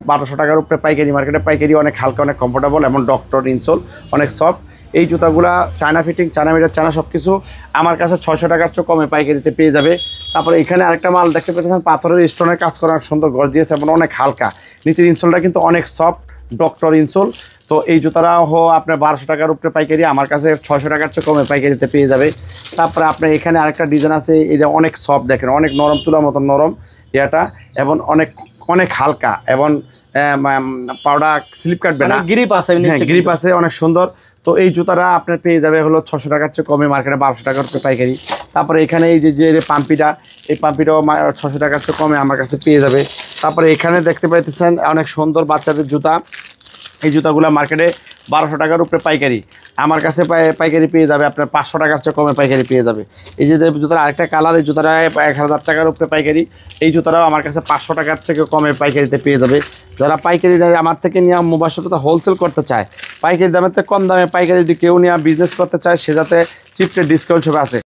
1200 টাকার উপরে পাইকারি মার্কেটে। পাইকারি অনেক হালকা, অনেক কমফোর্টেবল এবং ডক্টর ইনসোল অনেক সফট। এই জুতাগুলা China fitting, China meter, China সব কিছু আমার কাছে 600 টাকার চেয়ে কমে পাইকারিতে পেয়ে যাবে। তারপরে এখানে আরেকটা মাল দেখতে পেতেছেন, পাথরের স্টোনের কাজ করা সুন্দর গর্জিয়াস এবং অনেক হালকা। নিচের ইনসোলটা কিন্তু অনেক সফট, ডক্টর ইনসোল। তো এই জুতাটা আপনার 1200 টাকার উপরে পাইকারি, আমার কাছে 600 টাকার চেয়ে কমে পাইকারিতে পেয়ে যাবে। তারপরে আপনার এখানে আরেকটা ডিজাইন আছে, এটা অনেক সফট, দেখেন অনেক নরম, তুলার মতো নরম এটা, এবং অনেক অনেক হালকা এবং পাউডার স্লিপ কাটবে না, গ্রিপ আছে, গ্রিপ আছে, অনেক সুন্দর। তো এই জুতাটা আপনার পেয়ে যাবে হলো 600 টাকার চেয়ে কমে মার্কেটে 1200 টাকার উপরে পাইকারি। তারপরে এখানে এই যে পাম্পিটা, এই পাম্পিটাও 600 টাকার চেয়ে কমে আমার কাছে পেয়ে যাবে। তারপরে এখানে দেখতে পাইতেছেন অনেক সুন্দর বাচ্চাদের জুতা। এই জুতাগুলো মার্কেটে 1200 টাকার উপরে পাইকারি, আমার কাছে পাইকারি পেয়ে যাবে আপনার 500 টাকার চেয়ে কমে পাইকারি পেয়ে যাবে। এই যে জুতার আরেকটা কালার, এই জুতাটা 1000 টাকার উপরে পাইকারি, এই জুতাটাও আমার কাছে 500 টাকার থেকে কমে পাইকারিতে পেয়ে যাবে। যারা পাইকারি আমার থেকে নিয়ে মুবাশশারত হোলসেল করতে চায়, পাইকারি দামের থেকে কম দামে পাইকারি যদি কেউ নিয়ে বিজনেস করতে চায়, সে যাতে চিপ রেট ডিসকাউন্ট হিসেবে আছে।